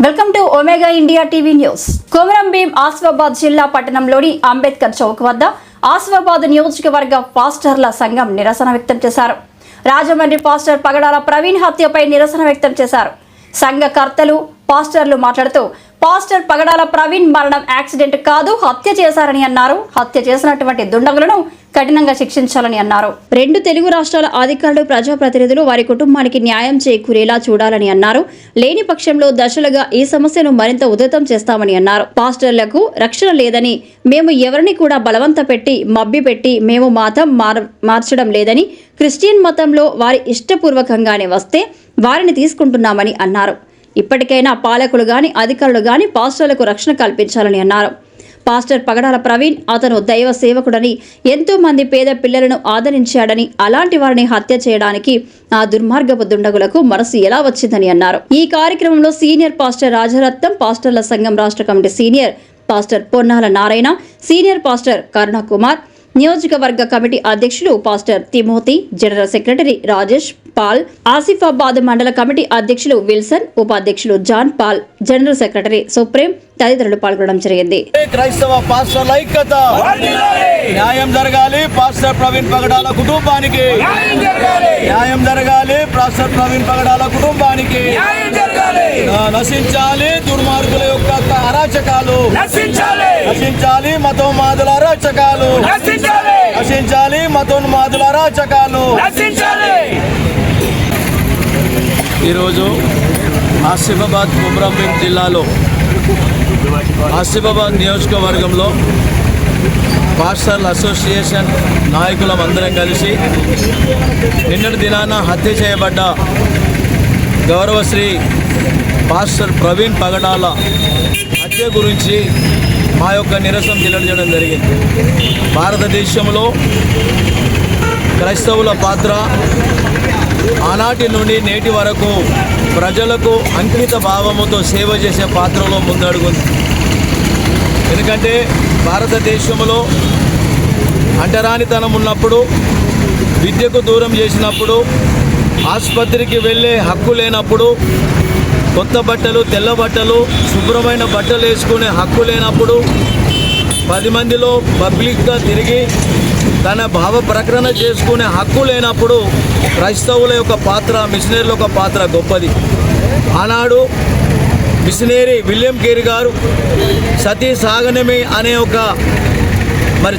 Welcome to omega India TV news. Komaram Bheem Asifabad జిల్లా పట్టణంలోని అంబేద్కర్ చౌక్ వద్ద ఆసిఫాబాద్ నియోజకవర్గ పాస్టర్ల సంఘం నిరసన వ్యక్తం చేశారు. రాజమండ్రి పాస్టర్ పగడాల ప్రవీణ్ హత్యపై నిరసన వ్యక్తం చేశారు. సంఘకర్తలు పాస్టర్లు మాట్లాడుతూ పాస్టర్ పగడాల ప్రవీణ్ మరణం యాక్సిడెంట్ కాదు, హత్య చేశారని అన్నారు. హత్య చేసినటువంటి దుండగులను కఠినంగా శిక్షించాలని అన్నారు. 2 తెలుగు రాష్ట్రాల అధికారులు ప్రజాప్రతినిధులు వారి కుటుంబానికి న్యాయం చేకూరేలా చూడాలని అన్నారు. లేని పక్షంలో దశలుగా ఈ సమస్యను మరింత ఉధృతం చేస్తామని అన్నారు. పాస్టర్లకు రక్షణ లేదని, మేము ఎవరిని కూడా బలవంత పెట్టి మభ్యపెట్టి మేము మతం మార్చడం లేదని, క్రిస్టియన్ మతంలో వారి ఇష్టపూర్వకంగానే వస్తే వారిని తీసుకుంటున్నామని అన్నారు. ఇప్పటికైనా పాలకులు గాని అధికారులు గాని పాస్టర్లకు రక్షణ కల్పించాలని అన్నారు. పాస్టర్ పగడాల ప్రవీణ్ అతను దైవ సేవకుడని, ఎంతో మంది పేద పిల్లలను ఆదరించాడని, అలాంటి వారిని హత్య చేయడానికి ఆ దుర్మార్గపు దుండగులకు మనసు ఎలా వచ్చిందని అన్నారు. ఈ కార్యక్రమంలో సీనియర్ పాస్టర్ రాజరత్నం, పాస్టర్ల సంఘం రాష్ట్ర committee senior pastor Ponnala Narayana, senior pastor Karunakumar, నియోజకవర్గ కమిటీ అధ్యక్షులు pastor Timothy, general secretary Rajesh Paul, Asifabad మండల కమిటీ అధ్యక్షులు విల్సన్, ఉపాధ్యక్షులు John Paul, general secretary Supreme తదితరులు పాల్గొనడం జరిగింది. క్రైస్తవ పాస్టర్ల ఐక్యత, న్యాయం జరగాలి. పాస్టర్ ప్రవీణ్ పగడాల కుటుంబానికి న్యాయం జరగాలి. పాస్టర్ ప్రవీణ్ పగడాల కుటుంబానికి నశించాలి. దుర్మార్గుల యొక్క అరాచకాలు నశించాలి. మతోన్మాదుల అరాచకాలు నశించాలి. మతోన్మాదుల అరాచకాలు. ఈరోజు ఆసిఫాబాద్ కొమరం భీం జిల్లాలో ఆసిఫాబాద్ నియోజకవర్గంలో పాస్టర్ల అసోసియేషన్ నాయకులం అందరం కలిసి నిన్నటి దినాన హత్య చేయబడ్డ గౌరవశ్రీ పాస్టర్ ప్రవీణ్ పగడాల హత్య గురించి మా యొక్క నిరసన తెలియజేయడం జరిగింది. భారతదేశంలో క్రైస్తవుల పాత్ర ఆనాటి నుండి నేటి వరకు ప్రజలకు అంకిత భావముతో సేవ చేసే పాత్రలో ముందడుగుంది. ఎందుకంటే భారతదేశంలో అంటరానితనం ఉన్నప్పుడు, విద్యకు దూరం చేసినప్పుడు, ఆసుపత్రికి వెళ్ళే హక్కు లేనప్పుడు, కొత్త బట్టలు తెల్ల బట్టలు శుభ్రమైన బట్టలు వేసుకునే హక్కు లేనప్పుడు, 10 మందిలో పబ్లిక్గా తిరిగి తన భావ ప్రకటన చేసుకునే హక్కు లేనప్పుడు క్రైస్తవుల యొక్క పాత్ర, మిషనరీల యొక్క పాత్ర గొప్పది. ఆనాడు మిషనరీ విలియం కేరీ గారు సతీ సాగనమే అనే ఒక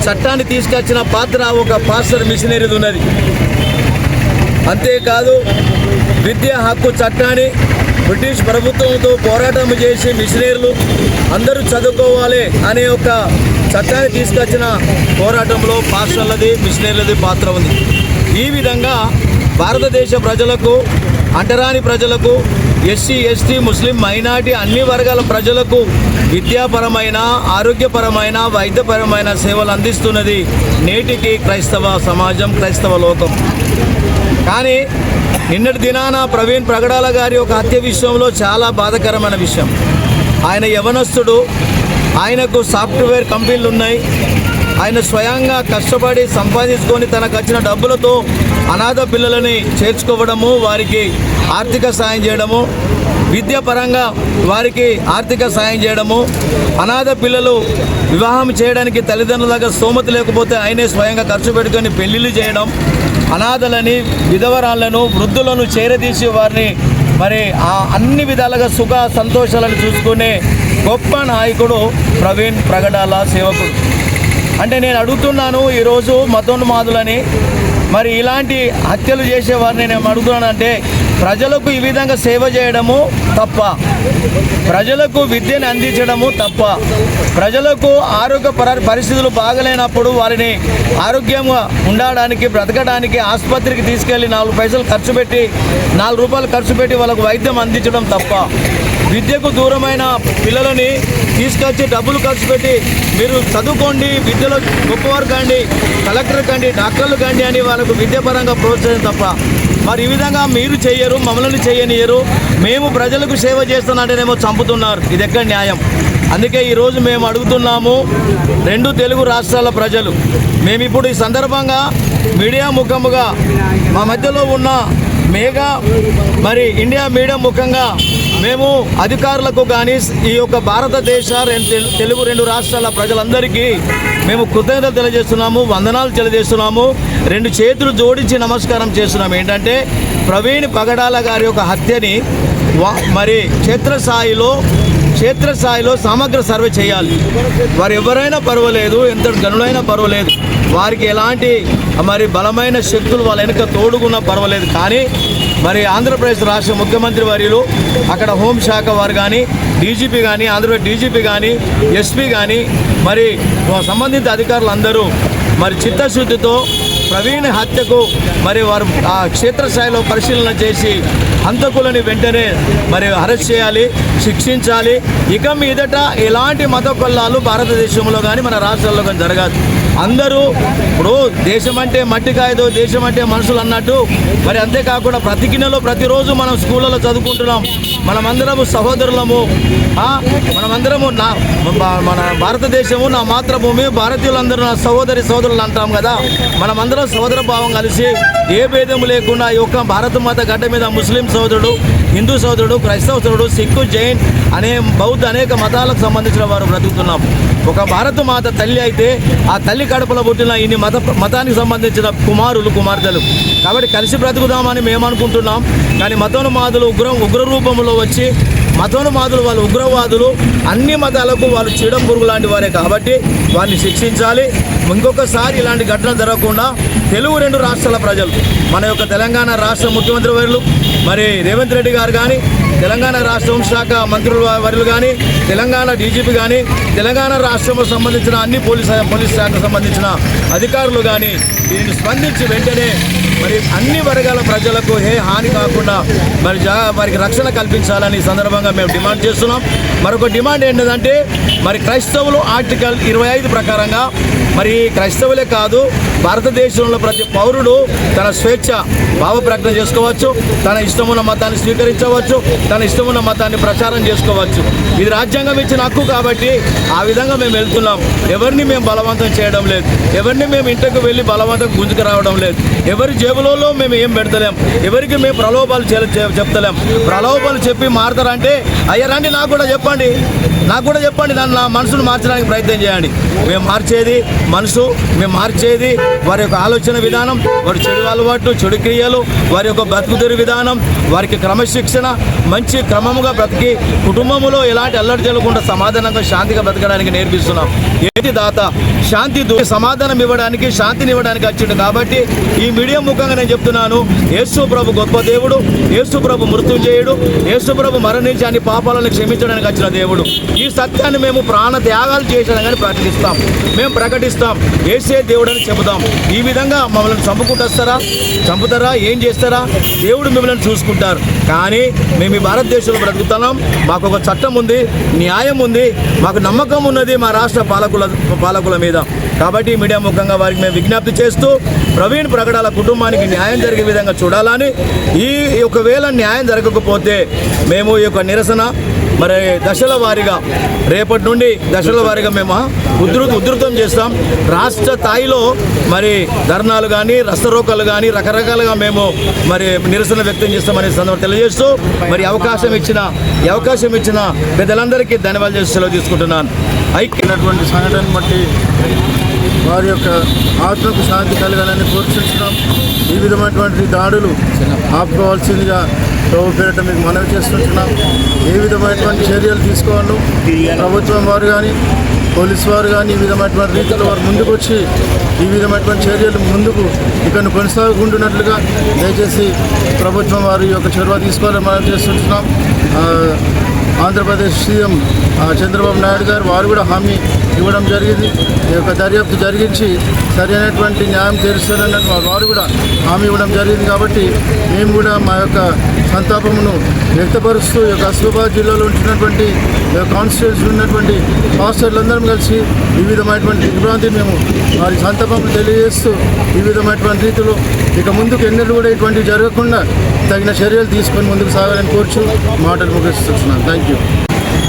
చట్టాన్ని తీసుకొచ్చిన పాత్ర ఒక పాస్టర్ మిషనరీది ఉన్నది. అంతేకాదు విద్యా హక్కు చట్టాన్ని బ్రిటిష్ ప్రభుత్వంతో పోరాటం చేసి మిషనరీలు అందరూ చదువుకోవాలి అనే ఒక చట్టాన్ని తీసుకొచ్చిన పోరాటంలో పాస్టర్లది, మిషనరీలది పాత్ర ఉంది. ఈ విధంగా భారతదేశ ప్రజలకు, అంటరాని ప్రజలకు, ఎస్సీ, ఎస్టీ, ముస్లిం, మైనార్టీ అన్ని వర్గాల ప్రజలకు విద్యాపరమైన, ఆరోగ్యపరమైన, వైద్యపరమైన సేవలు అందిస్తున్నది నేటికి క్రైస్తవ సమాజం, క్రైస్తవ లోకం. కానీ నిన్నటి దినాన ప్రవీణ్ పగడాల గారి ఒక హత్య విషయంలో చాలా బాధాకరమైన విషయం. ఆయన యవనస్తుడు, ఆయనకు సాఫ్ట్వేర్ కంపెనీలు ఉన్నాయి. ఆయన స్వయంగా కష్టపడి సంపాదించుకొని తనకు వచ్చిన డబ్బులతో అనాథ పిల్లలని చేర్చుకోవడము, వారికి ఆర్థిక సాయం చేయడము, విద్యాపరంగా వారికి ఆర్థిక సాయం చేయడము, అనాథ పిల్లలు వివాహం చేయడానికి తల్లిదండ్రులుగా స్తోమత లేకపోతే ఆయనే స్వయంగా ఖర్చు పెట్టుకొని పెళ్లిళ్ళు చేయడం, అనాథలని, విధవరాళ్లను, వృద్ధులను చేరదీసి వారిని అన్ని విధాలుగా సుఖ సంతోషాలను చూసుకునే గొప్ప నాయకుడు ప్రవీణ్ పగడాల సేవకుడు. అంటే నేను అడుగుతున్నాను, ఈరోజు మతోన్మాదులని ఇలాంటి హత్యలు చేసేవారిని నేను అడుగుతున్నానంటే, ప్రజలకు ఈ విధంగా సేవ చేయడము తప్ప, ప్రజలకు విద్యను అందించడము తప్ప, ప్రజలకు ఆరోగ్య పరిస్థితులు బాగలేనప్పుడు వారిని ఆరోగ్యంగా ఉండడానికి, బ్రతకడానికి ఆసుపత్రికి తీసుకెళ్ళి 4 పైసలు ఖర్చు పెట్టి, 4 రూపాయలు ఖర్చు పెట్టి వాళ్ళకు వైద్యం అందించడం తప్ప, విద్యకు దూరమైన పిల్లలని తీసుకొచ్చి డబ్బులు ఖర్చు పెట్టి మీరు చదువుకోండి, విద్యలో గొప్పవారు కాండి, కలెక్టర్ కాండి, డాక్టర్లు కాండి అని వాళ్ళకు విద్యాపరంగా ప్రోత్సహించడం తప్ప ఈ విధంగా మీరు చెయ్యరు, మమ్మల్ని చేయనియరు, మేము ప్రజలకు సేవ చేస్తున్నాంటేనేమో చంపుతున్నారు. ఇది ఎక్కడ న్యాయం? అందుకే ఈరోజు మేము అడుగుతున్నాము, 2 తెలుగు రాష్ట్రాల ప్రజలు మేము ఇప్పుడు ఈ సందర్భంగా మీడియా ముఖముగా మా మధ్యలో ఉన్న మేఘా ఇండియా మీడియా ముఖంగా మేము అధికారులకు కానీ ఈ యొక్క భారతదేశ తెలుగు 2 రాష్ట్రాల ప్రజలందరికీ మేము కృతజ్ఞతలు తెలియజేస్తున్నాము, వందనాలు తెలియజేస్తున్నాము, 2 చేతులు జోడించి నమస్కారం చేస్తున్నాము. ఏంటంటే ప్రవీణ్ పగడాల గారి యొక్క హత్యని మరి క్షేత్రస్థాయిలో సమగ్ర సర్వే చేయాలి. వారు ఎవరైనా పర్వాలేదు, ఎంత గనులైనా పర్వాలేదు, వారికి ఎలాంటి మరి బలమైన శక్తులు వాళ్ళ వెనుక తోడుగున్నా పర్వాలేదు. కానీ మరి ఆంధ్రప్రదేశ్ రాష్ట్ర ముఖ్యమంత్రి వర్యులు, అక్కడ హోంశాఖ వారు కానీ, డీజీపీ కానీ, ఆంధ్రప్రదేశ్ డీజీపీ కానీ, ఎస్పీ కానీ, మరి సంబంధిత అధికారులందరూ మరి చిత్తశుద్ధితో ప్రవీణ్ హత్యకు మరి వారు ఆ క్షేత్రస్థాయిలో పరిశీలన చేసి హంతకులని వెంటనే మరి అరెస్ట్ చేయాలి, శిక్షించాలి. ఇక మీదట ఎలాంటి మత కొల్లాలు భారతదేశంలో కానీ మన రాష్ట్రాల్లో కానీ జరగదు. అందరూ ఇప్పుడు దేశం అంటే మట్టి కాయదు, దేశం అంటే మనుషులు అన్నట్టు మరి అంతేకాకుండా ప్రతి గిన్నెలో ప్రతిరోజు మనం స్కూళ్ళలో చదువుకుంటున్నాం. మనమందరము సహోదరులము, మనమందరము మన భారతదేశము నా మాతృభూమి, భారతీయులందరూ నా సోదరులు అంటాం కదా. మనమందరం సోదర భావం కలిసి ఏ భేదం లేకుండా ఈ యొక్క భారత మాత గడ్డ మీద ముస్లిం సోదరుడు, హిందూ సోదరుడు, క్రైస్తవ సోదరుడు, సిక్కు, జైన్ అనే బౌద్ధ అనేక మతాలకు సంబంధించిన వారు బ్రతుకుతున్నాం. ఒక భారత మాత తల్లి అయితే ఆ తల్లి కడుపులో పుట్టిన ఇన్ని మతానికి సంబంధించిన కుమార్తెలు కాబట్టి కలిసి బ్రతుకుదామని మేము అనుకుంటున్నాం. కానీ మతోన్మాదులు ఉగ్ర రూపంలో వచ్చి మతోన్మాదులు వాళ్ళు ఉగ్రవాదులు, అన్ని మతాలకు వాళ్ళు చీడపురుగు లాంటి వారే కాబట్టి వారిని శిక్షించాలి. ఇంకొకసారి ఇలాంటి ఘటన జరగకుండా తెలుగు 2 రాష్ట్రాల ప్రజలు, మన యొక్క తెలంగాణ రాష్ట్ర ముఖ్యమంత్రి వర్యులు మరి రేవంత్ రెడ్డి గారు కానీ, తెలంగాణ రాష్ట్ర హోంశాఖ మంత్రుల వర్యులు కానీ, తెలంగాణ డీజీపీ కానీ, తెలంగాణ రాష్ట్రంలో సంబంధించిన అన్ని పోలీస్ శాఖకు సంబంధించిన అధికారులు కానీ దీనిని స్పందించి వెంటనే మరి అన్ని వర్గాల ప్రజలకు హాని కాకుండా వారికి రక్షణ కల్పించాలని సందర్భంగా మేము డిమాండ్ చేస్తున్నాం. మరొక డిమాండ్ ఏంటంటే మరి క్రైస్తవులు ఆర్టికల్ 25 ప్రకారంగా మరి క్రైస్తవులే కాదు భారతదేశంలో ప్రతి పౌరుడు తన స్వేచ్ఛ భావ ప్రకటన చేసుకోవచ్చు, తన ఇష్టమున్న మతాన్ని స్వీకరించవచ్చు, తన ఇష్టమున్న మతాన్ని ప్రచారం చేసుకోవచ్చు. ఇది రాజ్యాంగం ఇచ్చిన హక్కు కాబట్టి ఆ విధంగా మేము వెళ్తున్నాం. ఎవరిని మేము బలవంతం చేయడం లేదు, ఎవరిని మేము ఇంటికి వెళ్ళి బలవంతం గుంజుకు రావడం లేదు, ఎవరి జేబులలో మేము ఏం పెడతలేం, ఎవరికి మేము ప్రలోభాలు చెప్తలేం. ప్రలోభాలు చెప్పి మారుతారంటే అయ్యారండి నాకు కూడా చెప్పండి దాన్ని నా మనసును మార్చడానికి ప్రయత్నం చేయండి. మేము మార్చేది మనసు, మేము మార్చేది వారి యొక్క ఆలోచన విధానం, వారి చెడు అలవాట్లు, చెడు క్రియలు, వారి యొక్క బ్రతుకుదెరు విధానం, వారికి క్రమశిక్షణ, మంచి క్రమముగా బ్రతికి కుటుంబంలో ఎలాంటి అల్లరి చేయకుండా సమాధానంగా శాంతిగా బ్రతకడానికి నేర్పిస్తున్నాం. ఏంటి దాత శాంతి సమాధానం ఇవ్వడానికి, శాంతిని ఇవ్వడానికి వచ్చిండు. కాబట్టి ఈ మీడియా ముఖంగా నేను చెప్తున్నాను, యేసు ప్రభు గొప్ప దేవుడు, యేసు ప్రభు మృత్యుంజయుడు, యేసు ప్రభు మరణించి అన్ని పాపాలను క్షమించడానికి వచ్చిన దేవుడు. ఈ సత్యాన్ని మేము ప్రాణ త్యాగాలు చేసాడని మేము ప్రకటిస్తాం. యేసే దేవుడు అని చెబుతాం. ఈ విధంగా మమ్మల్ని చంపుతారా, ఏం చేస్తారా, దేవుడు మిమ్మల్ని చూసుకుంటారు. కానీ మేము ఈ భారతదేశంలో బ్రతుకుతున్నాం. మాకు ఒక చట్టం ఉంది, న్యాయం ఉంది, మాకు నమ్మకం ఉన్నది మా రాష్ట్ర పాలకుల మీద. కాబట్టి మీడియా ముఖంగా వారికి మేము విజ్ఞప్తి చేస్తూ ప్రవీణ్ ప్రగడాల కుటుంబానికి న్యాయం జరిగే విధంగా చూడాలని, ఒకవేళ న్యాయం జరగకపోతే మేము ఈ యొక్క నిరసన మరి దశల వారీగా రేపటి నుండి దశల వారీగా మేము ఉధృతం చేస్తాం. రాష్ట్ర స్థాయిలో మరి ధర్నాలు కానీ, రస్తరోకలు కానీ రకరకాలుగా మేము మరి నిరసన వ్యక్తం చేస్తామనే సందర్భంగా తెలియజేస్తూ మరి అవకాశం ఇచ్చిన పెద్దలందరికీ ధన్యవాదాలు చేసి సెలవు తీసుకుంటున్నాను. ఐక్యమైనటువంటి సంఘటన బట్టి వారి యొక్క ఆత్మకు శాంతి కలగాలని కోరుకుంటున్నాం. ఈ విధమైనటువంటి దాడులు ఆపుకోవాల్సిందిగా ప్రభు పేరిట మీకు మనవి చేస్తుంటున్నాం. ఏ విధమైనటువంటి చర్యలు తీసుకోవాలో ప్రభుత్వం వారు కానీ, పోలీసు వారు కానీ ఈ విధమైనటువంటి రీతిలో వారు ముందుకు వచ్చి ఈ విధమైనటువంటి చర్యలు ముందుకు ఇక్కడ కొనసాగుకుంటున్నట్లుగా దయచేసి ప్రభుత్వం వారు ఈ యొక్క చొరవ తీసుకోవాలని మనం చేస్తుంటున్నాం. ఆంధ్రప్రదేశ్ సీఎం చంద్రబాబు నాయుడు గారు వారు కూడా హామీ ఇవ్వడం జరిగింది. ఈ యొక్క దర్యాప్తు జరిగించి సరైనటువంటి న్యాయం తీరుస్తారన్నట్టు వారు కూడా హామీ ఇవ్వడం జరిగింది. కాబట్టి మేము కూడా మా యొక్క సంతాపమును వ్యక్తపరుస్తూ ఈ యొక్క ఆసిఫాబాద్ జిల్లాలో ఉంటున్నటువంటి కాన్స్టిట్యూన్సీ ఉన్నటువంటి పాస్టర్లందరం కలిసి ఈ విధమైనటువంటి దిగ్భ్రాంతిని మేము వారి సంతాపమును తెలియజేస్తూ ఈ విధమైనటువంటి రీతిలో ఇక ముందుకు ఎన్నడూ కూడా ఇటువంటివి జరగకుండా తగిన చర్యలు తీసుకొని ముందుకు సాగాలని కోరుచు మాటలు ముగిస్తున్నాను. Thank you.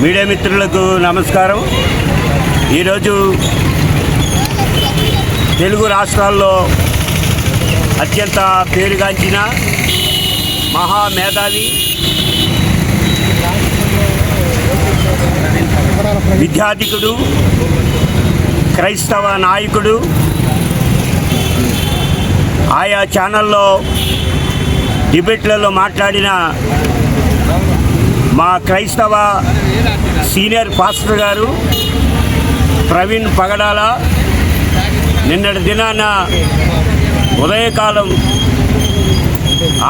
మీడియా మిత్రులకు నమస్కారం. ఈరోజు తెలుగు రాష్ట్రాల్లో అత్యంత పేరుగాంచిన మహామేధావి విద్యాధికుడు, క్రైస్తవ నాయకుడు. ఆయా ఛానల్లో డిబేట్లలో మాట్లాడిన మా క్రైస్తవ సీనియర్ పాస్టర్ గారు ప్రవీణ్ పగడాల నిన్నటి దినాన ఉదయకాలం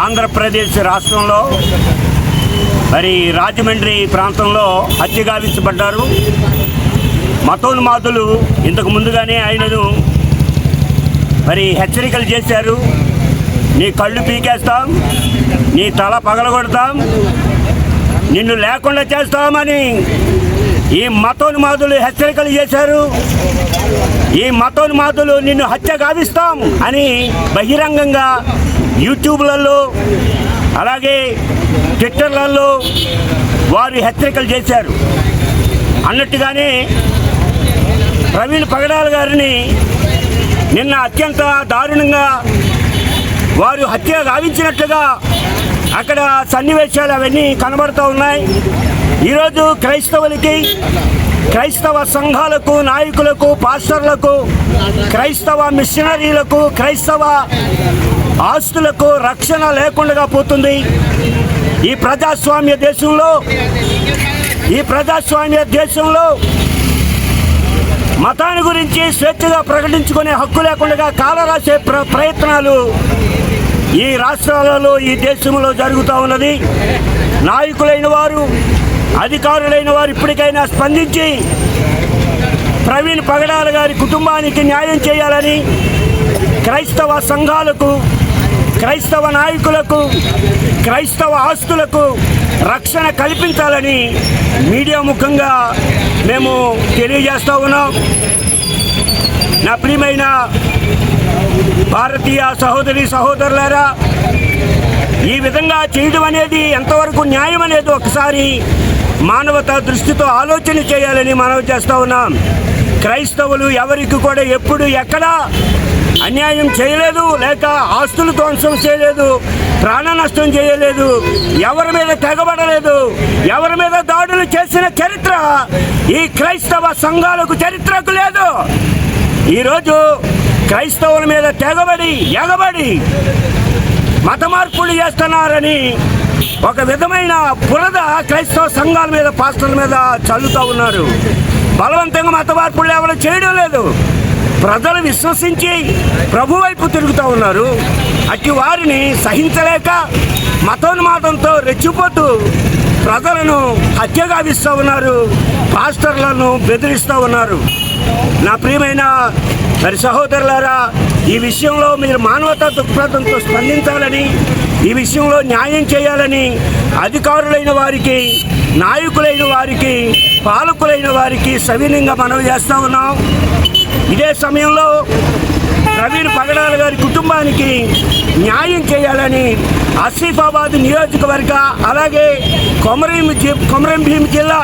ఆంధ్రప్రదేశ్ రాష్ట్రంలో మరి రాజమండ్రి ప్రాంతంలో హత్యగావించబడ్డారు. మతోన్మాదులు ఇంతకు ముందుగానే ఆయనను మరి హెచ్చరికలు చేశారు. నీ కళ్ళు పీకేస్తాం, నీ తల పగలగొడతాం, నిన్ను లేకుండా చేస్తామని ఈ మతోన్మాదులు హెచ్చరికలు చేశారు. ఈ మతోన్మాదులు నిన్ను హత్య గావిస్తాం అని బహిరంగంగా యూట్యూబ్లలో అలాగే ట్విట్టర్లలో వారు హెచ్చరికలు చేశారు. అన్నట్టుగానే ప్రవీణ్ పగడాల గారిని నిన్న అత్యంత దారుణంగా వారు హత్య గావించినట్లుగా అక్కడ సన్నివేశాలు అవన్నీ కనబడుతూ ఉన్నాయి. ఈరోజు క్రైస్తవులకి, క్రైస్తవ సంఘాలకు, నాయకులకు, పాస్టర్లకు, క్రైస్తవ మిషనరీలకు, క్రైస్తవ ఆస్తులకు రక్షణ లేకుండా పోతుంది. ఈ ప్రజాస్వామ్య దేశంలో మతాన్ని గురించి స్వేచ్ఛగా ప్రకటించుకునే హక్కు లేకుండా కాలరాసే ప్రయత్నాలు ఈ రాష్ట్రాలలో, ఈ దేశంలో జరుగుతూ ఉన్నది. నాయకులైన వారు, అధికారులైన వారు ఇప్పటికైనా స్పందించి ప్రవీణ్ పగడాల గారి కుటుంబానికి న్యాయం చేయాలని, క్రైస్తవ సంఘాలకు, క్రైస్తవ నాయకులకు, క్రైస్తవ ఆస్తులకు రక్షణ కల్పించాలని మీడియా ముఖంగా మేము తెలియజేస్తూ ఉన్నాం. నా ప్రియమైన భారతీయ సహోదరులారా, ఈ విధంగా చేయడం అనేది ఎంతవరకు న్యాయం అనేది ఒకసారి మానవతా దృష్టితో ఆలోచన చేయాలని మనవి చేస్తూ ఉన్నాం. క్రైస్తవులు ఎవరికి కూడా ఎప్పుడు ఎక్కడా అన్యాయం చేయలేదు, లేక ఆస్తులు ధ్వంసం చేయలేదు, ప్రాణ నష్టం చేయలేదు, ఎవరి మీద తెగబడలేదు, ఎవరి మీద దాడులు చేసిన చరిత్ర ఈ క్రైస్తవ సంఘాలకు చరిత్రకు లేదు. ఈరోజు క్రైస్తవుల మీద తెగబడి ఎగబడి మత మార్పులు చేస్తున్నారని ఒక విధమైన బురద క్రైస్తవ సంఘాల మీద, పాస్టర్ల మీద చల్లుతూ ఉన్నారు. బలవంతంగా మత మార్పులు ఎవరు చేయడం లేదు. ప్రజలు విశ్వసించి ప్రభు వైపు తిరుగుతూ ఉన్నారు. అట్టి వారిని సహించలేక మతోన్మాదంతో రెచ్చిపోతూ ప్రజలను హత్యగావిస్తూ ఉన్నారు, పాస్టర్లను బెదిరిస్తూ ఉన్నారు. నా ప్రియమైన మరి సహోదరులారా, ఈ విషయంలో మీరు మానవతా దృక్పథంతో స్పందించాలని, ఈ విషయంలో న్యాయం చేయాలని అధికారులైన వారికి, నాయకులైన వారికి, పాలకులైన వారికి సవినయంగా మనవి చేస్తూ ఉన్నాం. ఇదే సమయంలో ప్రవీణ్ పగడాల గారి కుటుంబానికి న్యాయం చేయాలని ఆసిఫాబాద్ నియోజకవర్గ, అలాగే కొమరం భీం జిల్లా,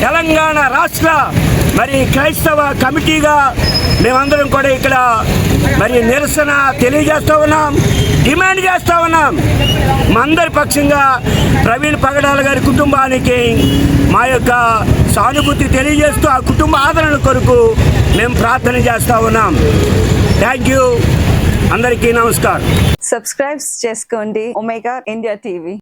తెలంగాణ రాష్ట్ర మరి క్రైస్తవ కమిటీగా మేమందరం కూడా ఇక్కడ మరి నిరసన తెలియజేస్తూ ఉన్నాం, డిమాండ్ చేస్తూ ఉన్నాం. మా అందరి పక్షంగా ప్రవీణ్ పగడాల గారి కుటుంబానికి మా యొక్క సానుభూతి తెలియజేస్తూ ఆ కుటుంబ ఆదరణ కొరకు మేము ప్రార్థన చేస్తూ ఉన్నాం. Thank you. అందరికీ నమస్కారం. సబ్స్క్రైబ్ చేసుకోండి ఒమేగా ఇండియా టీవీ.